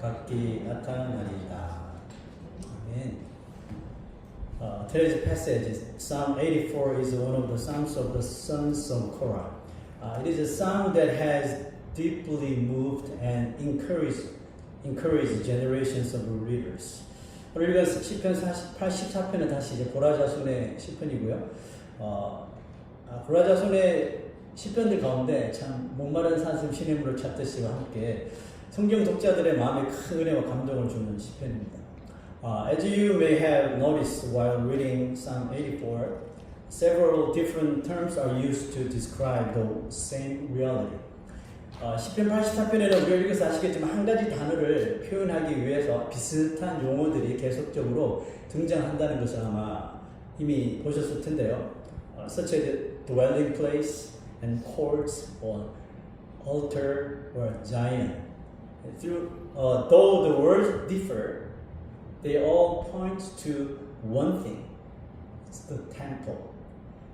각기 나타나리이다. 아멘. Today's passage, Psalm 84, is one of the songs of the sons of Korah. It is a song that has deeply moved and encouraged generations of readers. 우리가 시편 84편은 다시 이제 고라자손의 시편이고요. 고라자손의 시편들 가운데 참 목마른 사슴 시냇물을 찾듯이와 함께 성경 독자들의 마음에 큰 은혜와 감동을 주는 시편입니다. As you may have noticed while reading Psalm 84, several different terms are used to describe the same reality. 시편 84편에는 우리가 읽어서 아시겠지만 한 가지 단어를 표현하기 위해서 비슷한 용어들이 계속적으로 등장한다는 것을 아마 이미 보셨을 텐데요. Such as dwelling place and courts or altar or giant. Though the words differ, they all point to one thing. It's the temple,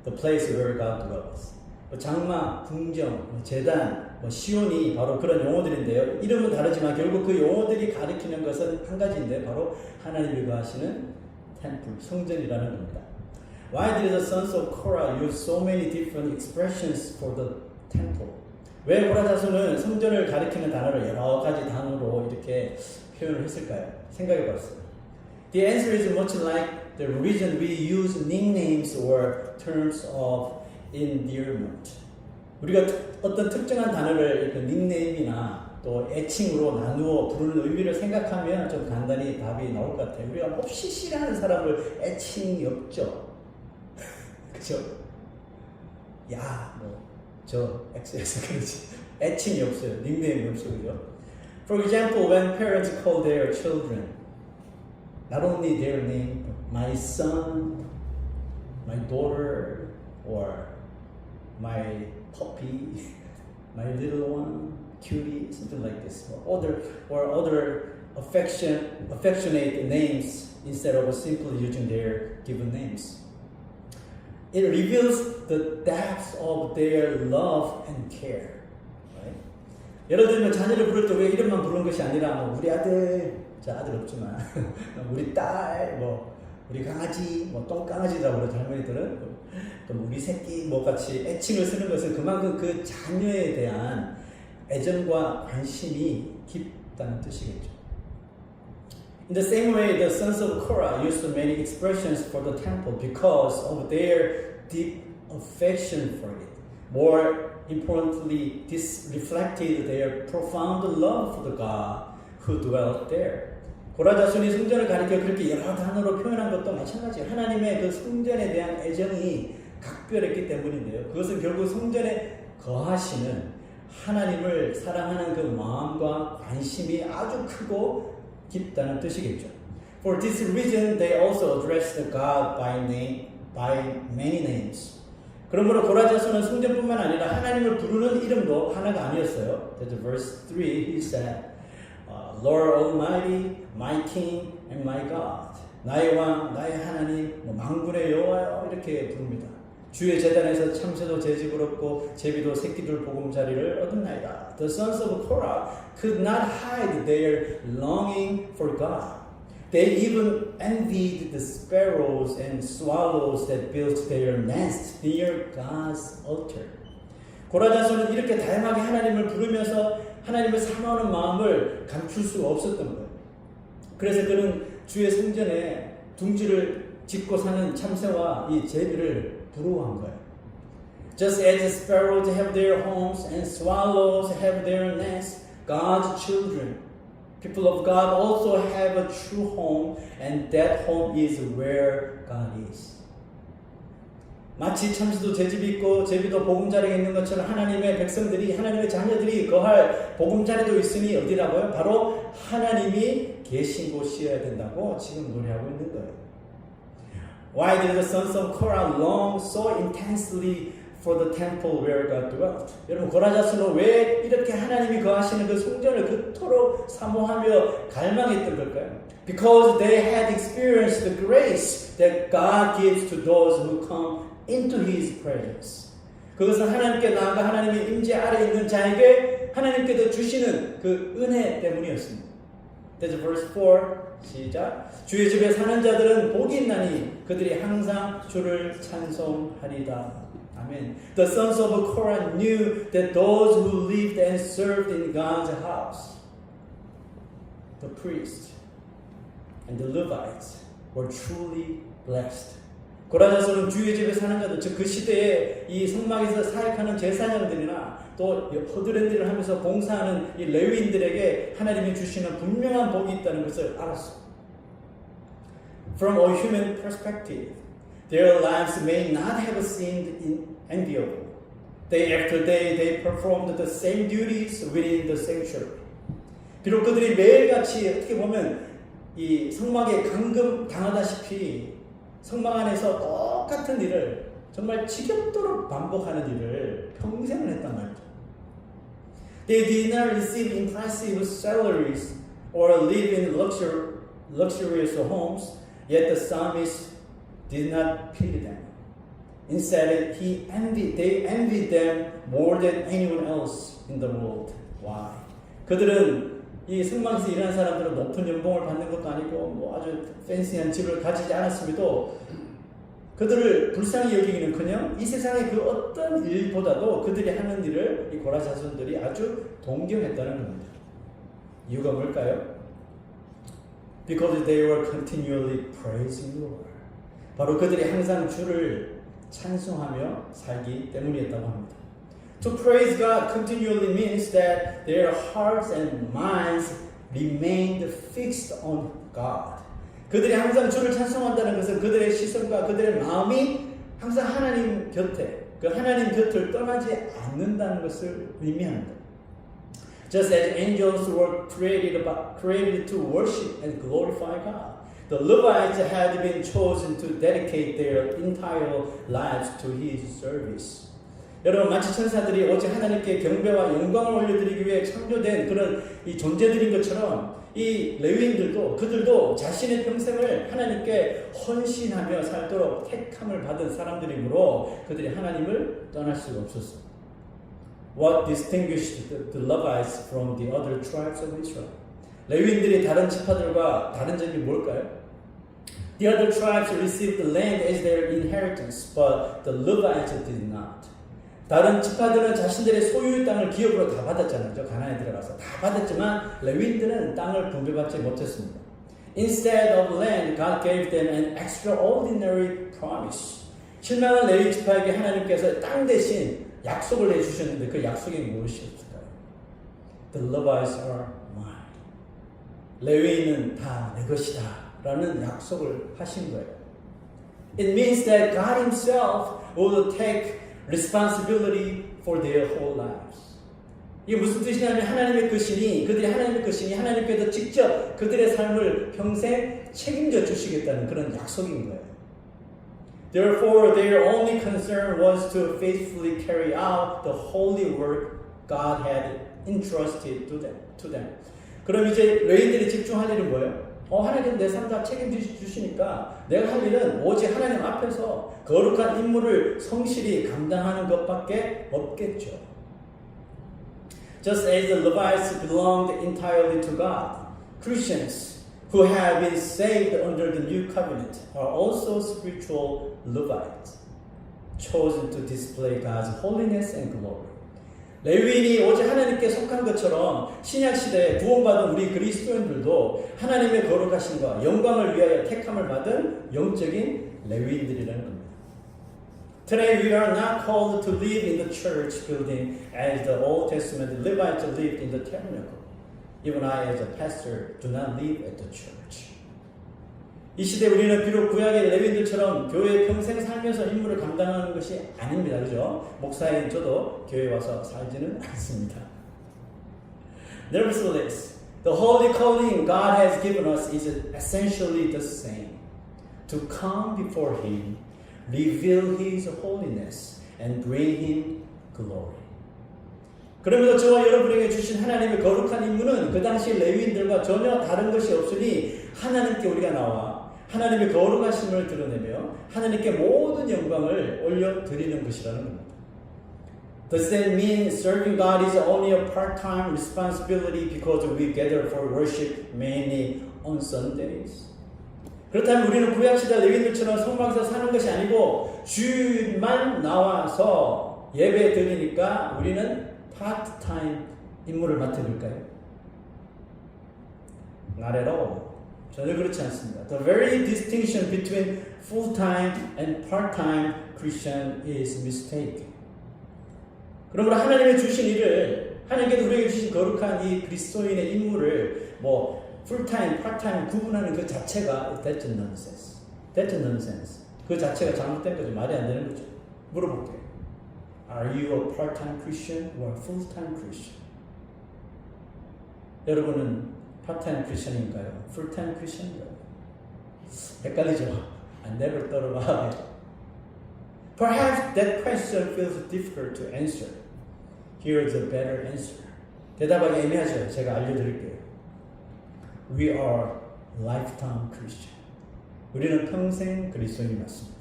the place where God dwells. 장막, 궁정, 제단, 시온이 바로 그런 용어들인데요. 이름은 다르지만 결국 그 용어들이 가리키는 것은 한 가지인데 바로 하나님이 거하시는 템플, 성전이라는 겁니다. Why did the sons of Korah use so many different expressions for the temple? 왜 고라 자손은 성전을 가리키는 단어를 여러 가지 단어로 이렇게 표현을 했을까요? 생각해 봤어요. The answer is much like the reason we use nicknames or terms of endearment. 우리가 어떤 특정한 단어를 이렇게 닉네임이나 또 애칭으로 나누어 부르는 의미를 생각하면 좀 간단히 답이 나올 것 같아요. 우리가 몹시 싫어하는 사람을 애칭이 없죠. 그죠? 야, 저 XX 그러지. 애칭이 없어요. 닉네임이 없어요. 그죠? For example, when parents call their children, not only their name, my son, my daughter, or my puppy, my little one, cutie, something like this, or other affectionate names instead of simply using their given names. It reveals the depth of their love and care. Right? 예를 들면 자녀를 부를 때 왜 이름만 부르는 것이 아니라 우리 아들, 자 아들 없지만 우리 딸, 우리 강아지, 똥강아지라고 그러죠 할머니들은. 또 우리 새끼 같이 애칭을 쓰는 것은 그만큼 그 자녀에 대한 애정과 관심이 깊다는 뜻이겠죠. In the same way, the sons of Korah used many expressions for the temple because of their deep affection for it. More importantly, this reflected their profound love for the God who dwelt there. 고라 자손이 성전을 가리켜 그렇게 여러 단어로 표현한 것도 마찬가지예요. 하나님의 그 성전에 대한 애정이 각별했기 때문인데요. 그것은 결국 성전에 거하시는 하나님을 사랑하는 그 마음과 관심이 아주 크고 깊다는 뜻이겠죠. For this reason, they also addressed God by many names. 그러므로 고라 자손은 성전뿐만 아니라 하나님을 부르는 이름도 하나가 아니었어요. That's verse 3. He said, Lord Almighty, my King, and my God. 나의 왕, 나의 하나님, 만군의 여호와여 이렇게 부릅니다. 주의 제단에서 참새도 제집을 얻고 제비도 새끼들 보금자리를 얻었나이다. The sons of Korah could not hide their longing for God. They even envied the sparrows and swallows that built their nests near God's altar. 고라 자손은 이렇게 다양하게 하나님을 부르면서 하나님을 사모하는 마음을 감출 수가 없었던 거예요. 그래서 그는 주의 성전에 둥지를 짓고 사는 참새와 이 제비를 부러워한 거예요. Just as the sparrows have their homes and swallows have their nests, God's children, people of God also have a true home, and that home is where God is. 마치 참새도 제집이 있고 제비도 보금자리가 있는 것처럼 하나님의 백성들이, 하나님의 자녀들이 거할 보금자리도 있으니 어디라고요? 바로 하나님이 계신 곳이어야 된다고 지금 노래하고 있는 거예요. Why did the sons of Korah long so intensely for the temple where God dwelt? 여러분, 고라 자손은 왜 이렇게 하나님이 거하시는 그 성전을 그토록 사모하며 갈망했던 걸까요? Because they had experienced the grace that God gives to those who come into His presence. 그것은 하나님께 나아가 하나님의 임재 아래 있는 자에게 하나님께서 주시는 그 은혜 때문이었습니다. That's verse 4. 시작. 주의 집에 사는 자들은 복이 있나니 그들이 항상 주를 찬송하리다. 아멘. The sons of Korah knew that those who lived and served in God's house, the priests and the Levites, were truly blessed. 고라 자손은 주의 집에 사는 자들, 즉 그 시대에 이 성막에서 사역하는 제사장들이나 또 허드렛일을 하면서 봉사하는 이 레위인들에게 하나님이 주시는 분명한 복이 있다는 것을 알았어. From a human perspective, their lives may not have seemed enviable. Day after day, they performed the same duties within the sanctuary. 비록 그들이 매일같이 어떻게 보면 이 성막에 감금 당하다시피 성막 안에서 똑같은 일을 정말 지겹도록 반복하는 일을 평생을 했단 말이죠. They did not receive impressive salaries or live in luxurious homes, yet the psalmist did not pity them. Instead, they envied them more than anyone else in the world. Why? 그들은 이 성막에서 일하는 사람들은 높은 연봉을 받는 것도 아니고 뭐 아주 팬시한 집을 가지지 않았음에도 그들을 불쌍히 여기기는커녕 이 세상의 그 어떤 일보다도 그들이 하는 일을 이 고라 자손들이 아주 동경했다는 겁니다. 이유가 뭘까요? Because they were continually praising the Lord. 바로 그들이 항상 주를 찬송하며 살기 때문이었다고 합니다. To praise God continually means that their hearts and minds remained fixed on God. 그들이 항상 주를 찬송한다는 것은 그들의 시선과 그들의 마음이 항상 하나님 곁에, 그 하나님 곁을 떠나지 않는다는 것을 의미합니다. Just as angels were created to worship and glorify God, the Levites had been chosen to dedicate their entire lives to His service. 여러분 마치 천사들이 오직 하나님께 경배와 영광을 올려드리기 위해 창조된 그런 이 존재들인 것처럼 이 레위인들도 그들도 자신의 평생을 하나님께 헌신하며 살도록 택함을 받은 사람들이므로 그들이 하나님을 떠날 수가 없었습니다. What distinguished the Levites from the other tribes of Israel? 레위인들이 다른 지파들과 다른 점이 뭘까요? The other tribes received the land as their inheritance, but the Levites did not. 다른 지파들은 자신들의 소유의 땅을 기업으로 다 받았잖아요. 가나안에 들어가서 다 받았지만 레위인들은 땅을 분배받지 못했습니다. Instead of land, God gave them an extraordinary promise. 실망한 레위 지파에게 하나님께서 땅 대신 약속을 해주셨는데 그 약속이 무엇이었을까요? The Levites are mine. 레위인은 다 내 것이다 라는 약속을 하신 거예요. It means that God Himself will take responsibility for their whole lives. 이게 무슨 뜻이냐면 하나님의 것이니 그들이 하나님의 것이니 하나님께서 직접 그들의 삶을 평생 책임져 주시겠다는 그런 약속인 거예요. Therefore, their only concern was to faithfully carry out the holy work God had entrusted to them. 그럼 이제 레위인들이 집중할 일은 뭐예요? 하나님 내 삶 다 책임지시니까 내가 할 일은 오직 하나님 앞에서 거룩한 임무를 성실히 감당하는 것밖에 없겠죠. Just as the Levites belonged entirely to God, Christians who have been saved under the new covenant are also spiritual Levites, chosen to display God's holiness and glory. 레위인이 오직 하나님께 속한 것처럼 신약시대에 구원받은 우리 그리스도인들도 하나님의 거룩하심과 영광을 위하여 택함을 받은 영적인 레위인들이라는 겁니다. Today we are not called to live in the church building as the Old Testament Levites lived in the tabernacle. Even I as a pastor do not live at the church. 이 시대 우리는 비록 구약의 레위인들처럼 교회에 평생 살면서 임무를 감당하는 것이 아닙니다. 그죠? 목사인 저도 교회에 와서 살지는 않습니다. Nevertheless, the holy calling God has given us is essentially the same. To come before Him, reveal His holiness, and bring Him glory. 그러면서 저와 여러분에게 주신 하나님의 거룩한 임무는 그 당시 레위인들과 전혀 다른 것이 없으니 하나님께 우리가 나와 하나님의 거룩하심을 드러내며 하나님께 모든 영광을 올려드리는 것이라는 겁니다. Does that mean serving God is only a part-time responsibility because we gather for worship mainly on Sundays? 그렇다면 우리는 구약시대 레위인들처럼 성막에서 사는 것이 아니고 주일만 나와서 예배 드리니까 우리는 파트타임 임무를 맡아볼까요? Not at all. 전혀 그렇지 않습니다. The very distinction between full-time and part-time Christian is mistaken. 그러므로 하나님의 주신 일을 하나님께서 우리에게 주신 거룩한 이 그리스도인의 임무를 풀타임, 파트타임 구분하는 그 자체가 that's nonsense. That's nonsense. 그 자체가 잘못된 거죠. 말이 안 되는 거죠. 물어볼게요. Are you a part-time Christian or a full-time Christian? 여러분은 part-time Christian인가요? full-time Christian인가요? 헷갈리죠? I never thought about it. Perhaps that question feels difficult to answer. Here is a better answer. 대답하기 애매하죠? 제가 알려드릴게요. We are lifetime Christian. 우리는 평생 그리스도인이 맞습니다.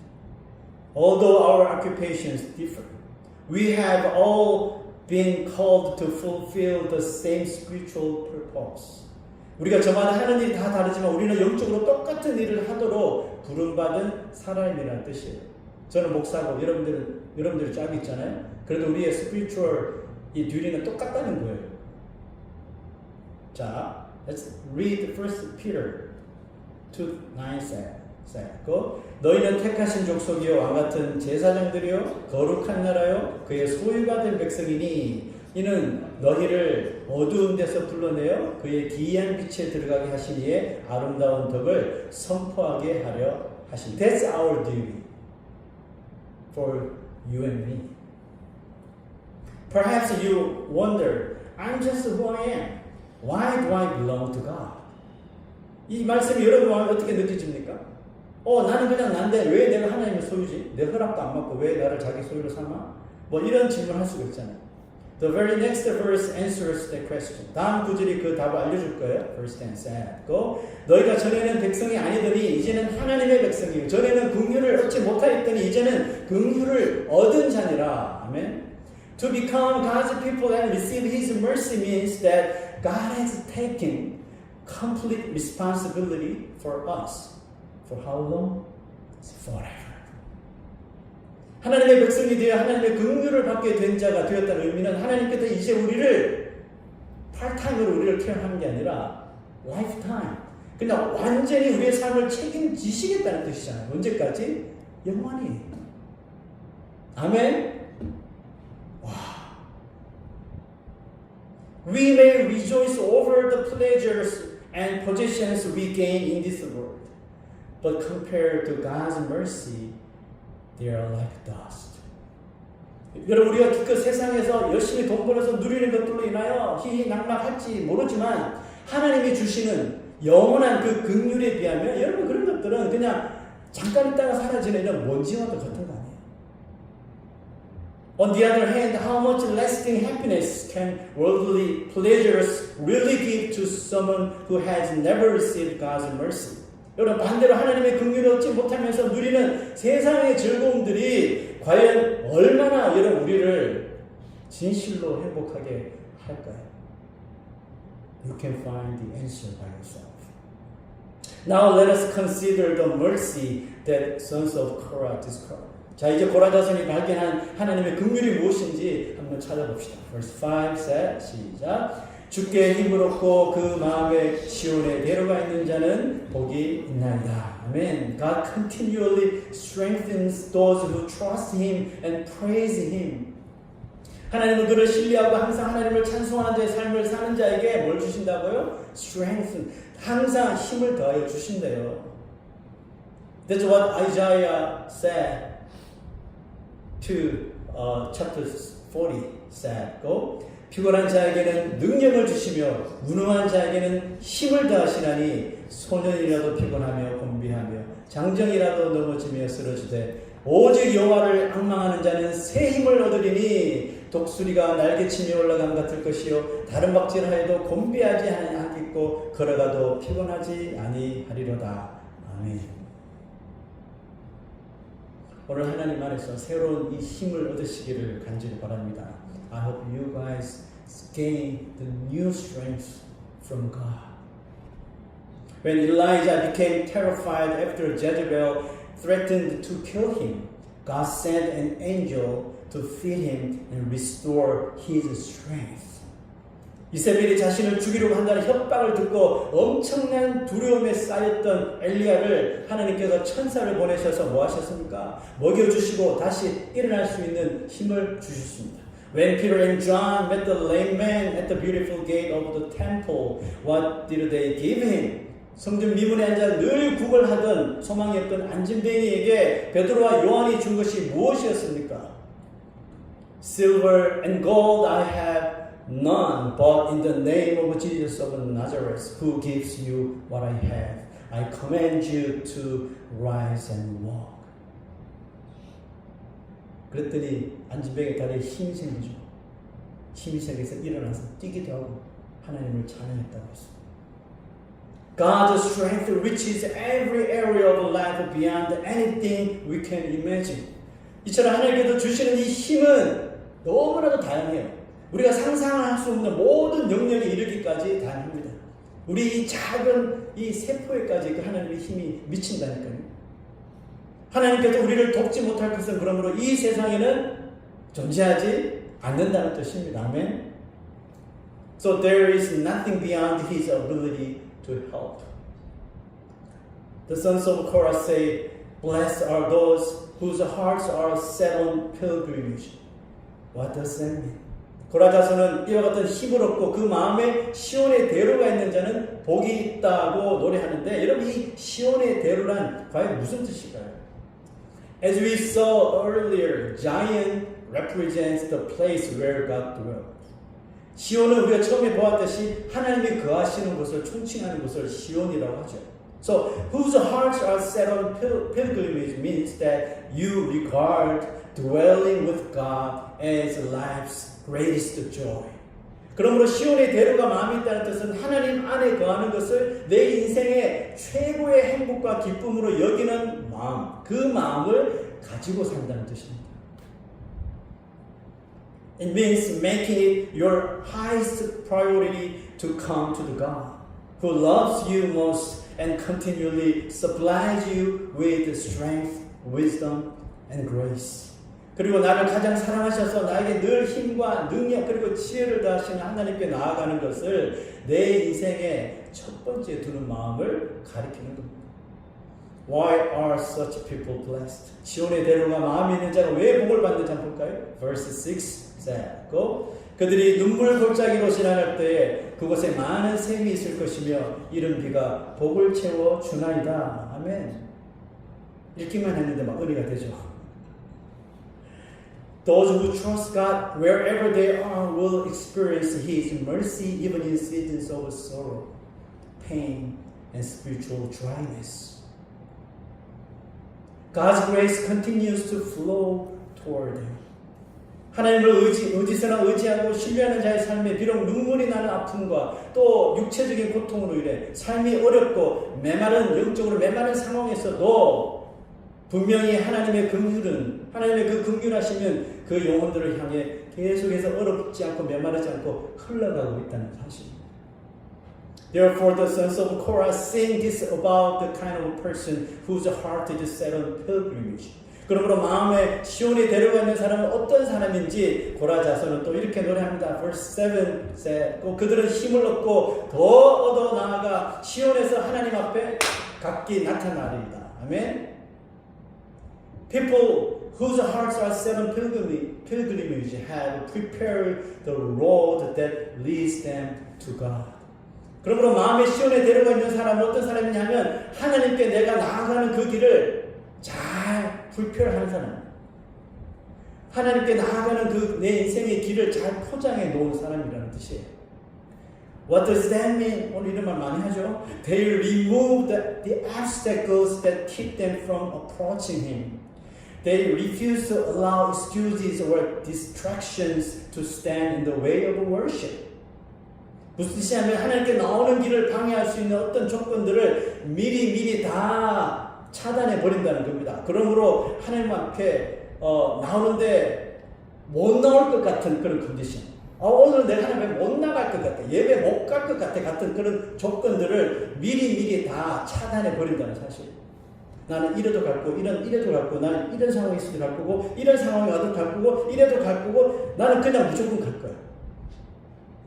Although our occupations differ, we have all been called to fulfill the same spiritual purpose. 우리가 저마다 하는 일이 다 다르지만 우리는 영적으로 똑같은 일을 하도록 부름받은 사람이라는 뜻이에요. 저는 목사고 여러분들이 짝이 있잖아요. 그래도 우리의 스피리추얼 이 듀리는 똑같다는 거예요. 자, let's read 1 Peter 2:9 said. 너희는 택하신 족속이요 왕 같은 제사장들이요 거룩한 나라요 그의 소유가 된 백성이니 이는 너희를 어두운 데서 불러내어 그의 기이한 빛에 들어가게 하신 이의 아름다운 덕을 선포하게 하려 하신. That's our duty for you and me. Perhaps you wonder, I'm just who I am. Why do I belong to God? 이 말씀이 여러분 마음에 어떻게 느껴집니까? 나는 그냥 난데 왜 내가 하나님의 소유지? 내 허락도 안 받고 왜 나를 자기 소유로 삼아? 이런 질문을 할 수가 있잖아요. The very next verse answers that question. 다음 구절이 그 답을 알려줄 거예요. Verse 10 said. 너희가 전에는 백성이 아니더니 이제는 하나님의 백성이요. 전에는 긍휼을 얻지 못하였더니 이제는 긍휼을 얻은 자니라. 아멘. To become God's people and receive His mercy means that God has taken complete responsibility for us. For how long? Forever. 하나님의 백성이 되어 하나님의 긍휼을 받게 된 자가 되었다는 의미는 하나님께서 이제 우리를 팔타임으로 우리를 케어하는 게 아니라 라이프타임. 그냥 완전히 우리의 삶을 책임지시겠다는 뜻이잖아요. 언제까지? 영원히. 아멘. 와. We may rejoice over the pleasures and possessions we gain in this world, but compared to God's mercy, they are like dust. 여러분 우리가 기껏 세상에서 열심히 돈 벌어서 누리는 것들로 인하여 희희낙낙할지 모르지만 하나님이 주시는 영원한 그 긍휼에 비하면 여러분 그런 것들은 그냥 잠깐 있다가 사라지는 이런 먼지와도 같은 거 아니에요. On the other hand, how much lasting happiness can worldly pleasures really give to someone who has never received God's mercy? 여러분 반대로 하나님의 긍휼을 얻지 못하면서 누리는 세상의 즐거움들이 과연 얼마나 여러분 우리를 진실로 행복하게 할까요? You can find the answer by yourself. Now let us consider the mercy that sons of Korah discovered. 자 이제 고라 자손이 발견한 하나님의 긍휼이 무엇인지 한번 찾아봅시다. Verse 5 said, 시작. 주께 힘을 얻고 그 마음의 시온에 데려가 있는 자는 복이 있나이다. 아멘. God continually strengthens those who trust Him and praise Him. 하나님은 그를 신뢰하고 항상 하나님을 찬송하는 자의 삶을 사는 자에게 뭘 주신다고요? Strengthen. 항상 힘을 더하여 주신대요. That's what Isaiah said to chapter 40 said. 피곤한 자에게는 능력을 주시며 무능한 자에게는 힘을 더하시나니 소년이라도 피곤하며 곤비하며 장정이라도 넘어지며 쓰러지되 오직 여호와를 앙망하는 자는 새 힘을 얻으리니 독수리가 날개치며 올라감 같을 것이요 다른 박질하여도 곤비하지 않겠고 걸어가도 피곤하지 아니하리로다. 아멘. 오늘 하나님 안에서 새로운 이 힘을 얻으시기를 간절히 바랍니다. I hope you guys gain the new strength from God. When Elijah became terrified after Jezebel threatened to kill him, God sent an angel to feed him and restore his strength. 이세벨이 자신을 죽이려고 한다는 협박을 듣고 엄청난 두려움에 쌓였던 엘리야를 하나님께서 천사를 보내셔서 뭐 하셨습니까? 먹여주시고 다시 일어날 수 있는 힘을 주셨습니다. When Peter and John met the lame man at the beautiful gate of the temple, what did they give him? 성전 미문에 앉아 늘 구걸하던 소망이 없던 안진뱅이에게 베드로와 요한이 준 것이 무엇이었습니까? Silver and gold I have none, but in the name of Jesus of Nazareth, who gives you what I have, I command you to rise and walk. 그랬더니 안진뱅이 다리에 힘이 생기죠. 힘이 생겨서 일어나서 뛰기도 하고 하나님을 찬양했다고 했습니다. God's strength reaches every area of life beyond anything we can imagine. 이처럼 하나님께서 주시는 이 힘은 너무나도 다양해요. 우리가 상상할 수 없는 모든 영역에 이르기까지 다양합니다. 우리 이 작은 이 세포에까지 그 하나님의 힘이 미친다니까요. 하나님께서 우리를 돕지 못할 것은 그러므로 이 세상에는 존재하지 않는다는 뜻입니다. 아멘. So there is nothing beyond His ability to help. The sons of Korah say, "Blessed are those whose hearts are set on pilgrimage." What does that mean? 고라 자손은 이와 같은 힘을 얻고 그 마음에 시온의 대로가 있는 자는 복이 있다고 노래하는데 여러분 이 시온의 대로란 과연 무슨 뜻일까요? As we saw earlier, Zion represents the place where God dwells. 시온은 우리가 처음에 보았듯이 하나님이 거하시는 곳을 총칭하는 곳을 시온이라고 하죠. So, whose hearts are set on pilgrimage means that you regard dwelling with God as life's greatest joy. 그러므로 시온의 대로가 마음에 있다는 뜻은 하나님 안에 거하는 것을 내 인생의 최고의 행복과 기쁨으로 여기는 마음, 그 마음을 가지고 산다는 뜻입니다. It means making it your highest priority to come to the God who loves you most and continually supplies you with strength, wisdom, and grace. 그리고 나를 가장 사랑하셔서 나에게 늘 힘과 능력 그리고 지혜를 다하시는 하나님께 나아가는 것을 내 인생의 첫 번째 두는 마음을 가리키는 겁니다. Why are such people blessed? 시온의 대로가 마음에 있는 자가 왜 복을 받는지 한번 볼까요? Verse 6 said, 그들이 눈물 골짜기로 지나갈 때에 그곳에 많은 샘이 있을 것이며 이른 비가 복을 채워 주나이다. 아멘. 읽기만 했는데 막 은혜가 되죠. Those who trust God wherever they are will experience His mercy even in seasons of sorrow, pain, and spiritual dryness. God's grace continues to flow toward them. 하나님을 의지서나 의지하고 신뢰하는 자의 삶에 비록 눈물이 나는 아픔과 또 육체적인 고통으로 인해 삶이 어렵고 영적으로 메마른 상황에서도 분명히 하나님의 긍휼은 하나님의 그 긍휼하시면 그 영혼들을 향해 계속해서 어렵지 않고 메마르지 않고 흘러가고 있다는 사실입니다. Therefore the sons of Korah sing this about the kind of person whose heart is set on pilgrimage. 그러므로 마음에 시온에 데려가 있는 사람은 어떤 사람인지 고라 자손은 또 이렇게 노래합니다. Verse 7 said, 그들은 힘을 얻고 더 얻어 나아가 시온에서 하나님 앞에 각기 나타나리이다. 아멘. People whose hearts are set on pilgrimage have prepared the road that leads them to God. 그러므로 마음의 시온에 데려가 있는 사람은 어떤 사람이냐면 하나님께 내가 나아가는 그 길을 잘 불편한 사람, 하나님께 나아가는 그 내 인생의 길을 잘 포장해 놓은 사람이라는 뜻이에요. What does that mean? 오늘 이런 말 많이 하죠. They remove the obstacles that keep them from approaching Him. They refuse to allow excuses or distractions to stand in the way of worship. 무슨 뜻이냐면 하나님께 나오는 길을 방해할 수 있는 어떤 조건들을 미리 다 차단해 버린다는 겁니다. 그러므로 하나님 앞에 나오는데 못 나올 것 같은 그런 컨디션. 오늘 내가 하나님 앞에 못 나갈 것 같아. 예배 못 갈 것 같아. 같은 그런 조건들을 미리 다 차단해 버린다는 사실. 나는 이래도 갈 거고, 이래도 갈 거고, 나는 이런 상황이 있을 때 갈 거고, 이런 상황이 와도 갈 거고, 이래도 갈 거고, 나는 그냥 무조건 갈 거야.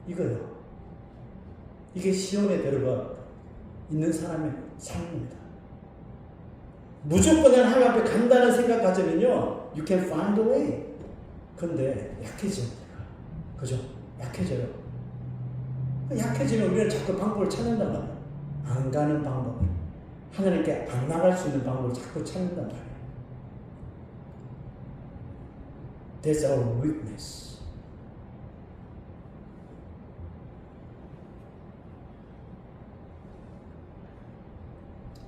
이거요. 이게 시온의 대로가 있는 사람의 삶입니다. 무조건 난 하나님 앞에 간다는 생각 가지면요, you can find a way. 근데 약해져. 그죠? 약해져요. 약해지면 우리는 자꾸 방법을 찾는단 말이에요. 안 가는 방법을. 하나님께 안 나갈 수 있는 방법을 자꾸 찾는단 말이에요. That's our weakness.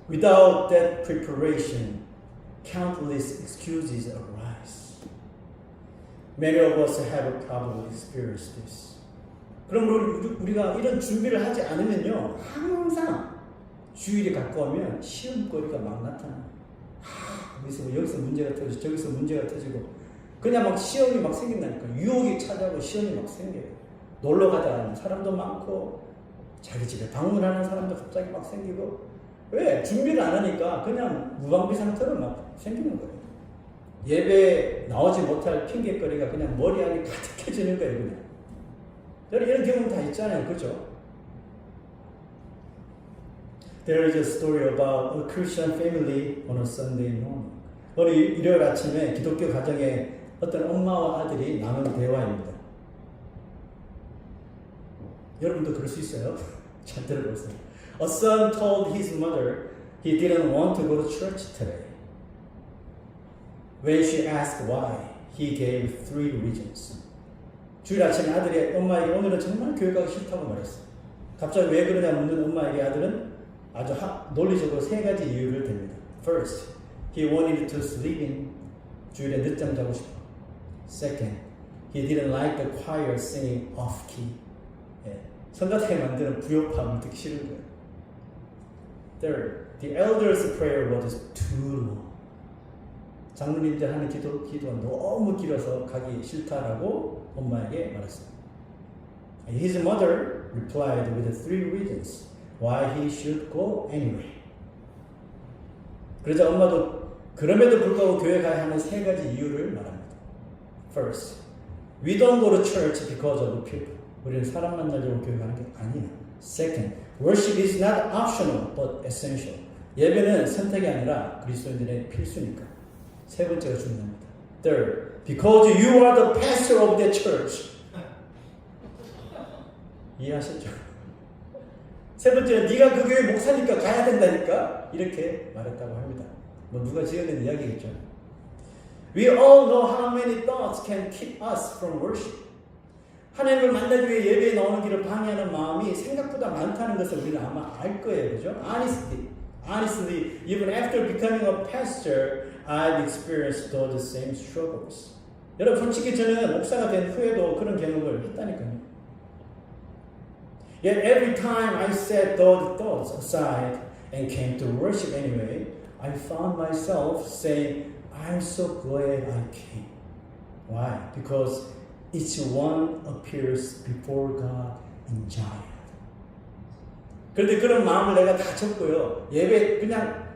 Without that preparation, countless excuses arise. Many of us have probably experienced this. 그럼 우리가 이런 준비를 하지 않으면요, 항상 주일이 가까우면 시험거리가 막 나타나요. 여기서 문제가 터지고 저기서 문제가 터지고 그냥 막 시험이 막 생긴다니까. 유혹이 찾아오고 시험이 막 생겨요. 놀러 가자는 사람도 많고 자기 집에 방문하는 사람도 갑자기 막 생기고. 왜? 준비를 안 하니까 그냥 무방비 상태로 막 생기는 거예요. 예배에 나오지 못할 핑계거리가 그냥 머리 안에 가득해지는 거예요. 그냥. 이런 경험 다 있잖아요. 그죠? There is a story about a Christian family on a Sunday morning. 어느 일요일 아침에 기독교 가정에 어떤 엄마와 아들이 나눈 대화입니다. 여러분도 그럴 수 있어요? 잘 들어보세요. A son told his mother he didn't want to go to church today. When she asked why, he gave 3 reasons. 주일 아침에 아들이 엄마에게 오늘은 정말 교회 가기 싫다고 말했어요. 갑자기 왜 그러냐 묻는 엄마에게 아들은 아주 논리적으로 3가지 이유를 댑니다. First, he wanted to sleep in. 주일에 늦잠 자고 싶어. Second, he didn't like the choir singing off key. 성가대에 만드는 부요함을 듣기 싫은 거예요. Third, the elder's prayer was too long. 장로님들 하는 기도가 너무 길어서 가기 싫다라고 엄마에게 말했어요. His mother replied with 3 reasons why he should go anyway. 그러자 엄마도 그럼에도 불구하고 교회 가야 하는 3가지 이유를 말합니다. First, we don't go to church because of people. 우리는 사람 만나려고 교회 가는 게 아니야. Second, worship is not optional but essential. 예배는 선택이 아니라 그리스도인들의 필수니까. 3번째가 중요합니다. Third, because you are the pastor of the church. 이해하셨죠? 3번째는 네가 그 교회 목사니까 가야 된다니까 이렇게 말했다고 합니다. 뭐 누가 지어낸 이야기겠죠. We all know how many thoughts can keep us from worship. 하나님을 만나기 위해 예배에 나오는 길을 방해하는 마음이 생각보다 많다는 것을 우리는 아마 알 거예요. 그죠? Honestly, even after becoming a pastor, I've experienced those same struggles. 여러분, 솔직히 저는 목사가 된 후에도 그런 경험을 했다니까요. Yet every time I set those thoughts aside and came to worship anyway, I found myself saying, I'm so glad I came. Why? Because each one appears before God in giant. 그런데 그런 마음을 내가 다 접고요. 예배 그냥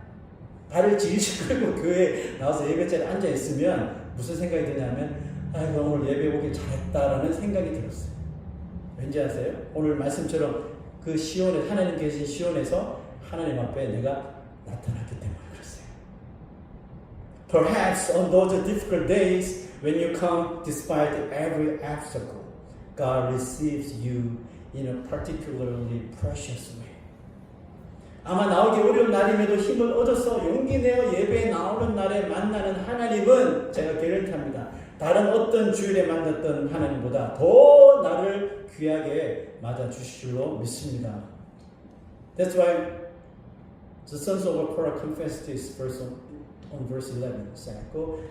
발을 질질 끌고 교회에 나와서 예배 자리에 앉아 있으면 무슨 생각이 드냐면 아이고 오늘 예배 오길 잘했다라는 생각이 들었어요. 왠지 아세요? 오늘 말씀처럼 그 시온에 하나님 계신 시온에서 하나님 앞에 내가 나타났기 때문에 그랬어요. Perhaps on those difficult days when you come despite every obstacle, God receives you in a particularly precious way. 아마 나오기 어려운 날임에도 힘을 얻어서 용기 내어 예배에 나오는 날에 만나는 하나님은 제가 개런티합니다. 다른 어떤 주일에 만났던 하나님보다 더 나를 귀하게 맞아주실 줄로 믿습니다. That's why the sons of Korah confessed this verse on verse 11.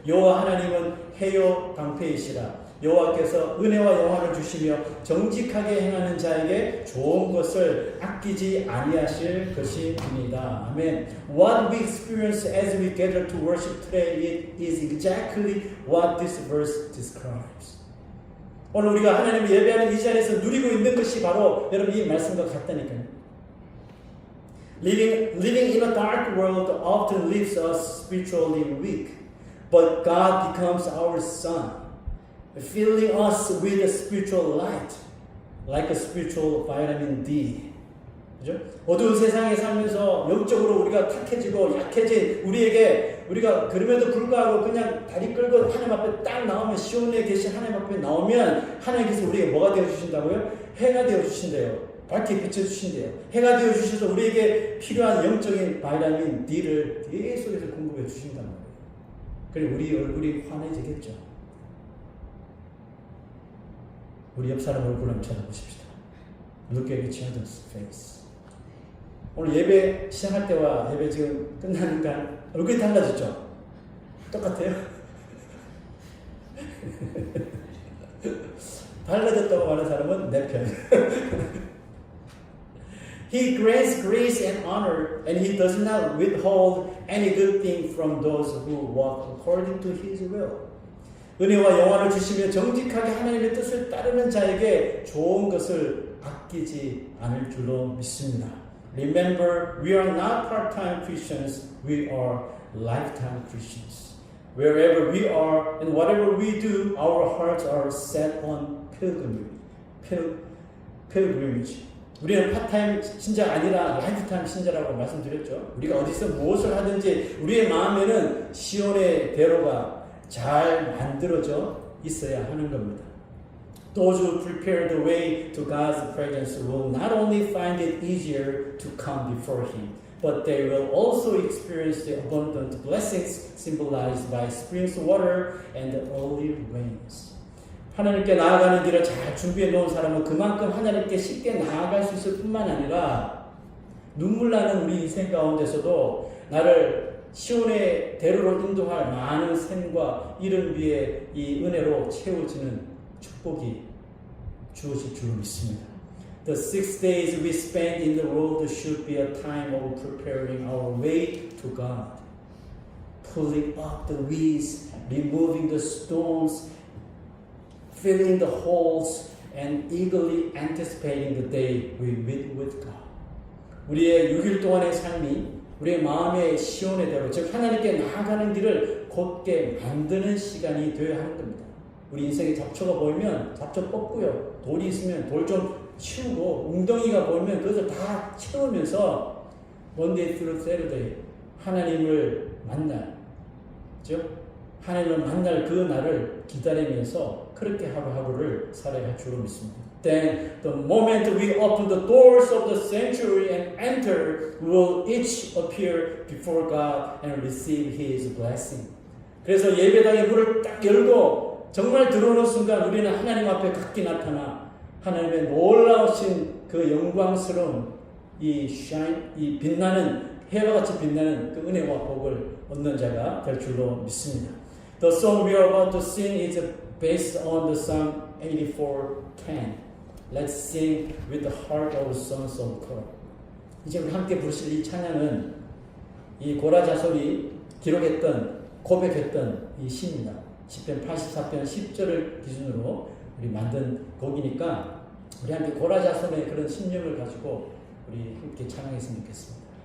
여호와 하나님은 해요 방패이시라. 여호와께서 은혜와 영화를 주시며 정직하게 행하는 자에게 좋은 것을 아끼지 아니하실 것입니다. 아멘. What we experience as we gather to worship today is exactly what this verse describes. 오늘 우리가 하나님을 예배하는 이 자리에서 누리고 있는 것이 바로 여러분 이 말씀과 같다니까요. Living in a dark world often leaves us spiritually weak, but God becomes our sun, filling us with a spiritual light, like a spiritual vitamin D. 그죠? 어두운 세상에 살면서 영적으로 우리가 탁해지고 약해진 우리가 그럼에도 불구하고 그냥 다리 끌고 하나님 앞에 딱 나오면 시온에 계신 하나님 앞에 나오면 하나님께서 우리에게 뭐가 되어 주신다고요? 해가 되어 주신대요. 밝게 비춰주신대요. 해가 되어 주셔서 우리에게 필요한 영적인 바이타민 D를 계속해서 공급해 주신단 말이에요. 그리고 우리 얼굴이 환해지겠죠. 우리 옆 사람 얼굴 한번 쳐다보십시다. Look at each other's face. 오늘 예배 시작할 때와 예배 지금 끝나니까 얼굴이 달라졌죠? 똑같아요? 달라졌다고 말하는 사람은 내 편. He grants grace and honor, and he does not withhold any good thing from those who walk according to his will. 은혜와 영화를 주시며 정직하게 하나님의 뜻을 따르는 자에게 좋은 것을 아끼지 않을 줄로 믿습니다. Remember, we are not part-time Christians, we are lifetime Christians. Wherever we are and whatever we do, our hearts are set on pilgrimage. 우리는 파타임 신자가 아니라 라이프타임 신자라고 말씀드렸죠. 우리가 어디서 무엇을 하든지 우리의 마음에는 시온의 대로가 잘 만들어져 있어야 하는 겁니다. Those who prepare the way to God's presence will not only find it easier to come before Him, but they will also experience the abundant blessings symbolized by springs of water and the early rains. 하나님께 나아가는 길을 잘 준비해 놓은 사람은 그만큼 하나님께 쉽게 나아갈 수 있을 뿐만 아니라 눈물 나는 우리 인생 가운데서도 나를 시온의 대로로 인도할 많은 샘과 이른 위에 이 은혜로 채워지는 축복이 주어질 줄로 믿습니다. The 6 days we spend in the world should be a time of preparing our way to God, pulling up the weeds, removing the stones, filling the holes, and eagerly anticipating the day we meet with God. 우리의 6일 동안의 삶이 우리의 마음의 시온의 대로, 즉 하나님께 나아가는 길을 곧게 만드는 시간이 되어야 하는 겁니다. 우리 인생에 잡초가 보이면 잡초 뽑고요. 돌이 있으면 돌 좀 치우고, 웅덩이가 보이면 그것을 다 채우면서 Monday through Saturday 하나님을 만날, 즉 하나님을 만날 그 날을 기다리면서 그렇게 하루하루를 살아야 할 줄로 믿습니다. Then the moment we open the doors of the sanctuary and enter, we will each appear before God and receive His blessing. 그래서 예배당의 문을 딱 열고 정말 들어오는 순간 우리는 하나님 앞에 각기 나타나 하나님의 놀라우신 그 영광스러운 이 빛나는 해와 같이 빛나는 그 은혜와 복을 얻는 자가 될 줄로 믿습니다. The song we are about to sing is based on the Psalm 84:10. Let's sing with the heart of sons of God. 이제 우리 함께 부르실 이 찬양은 이 고라 자손이 기록했던 고백했던 이 시입니다. 시편 84편 10절을 기준으로 우리 만든 곡이니까 우리 함께 고라 자손의 그런 심령을 가지고 우리 함께 찬양했으면 좋겠습니다.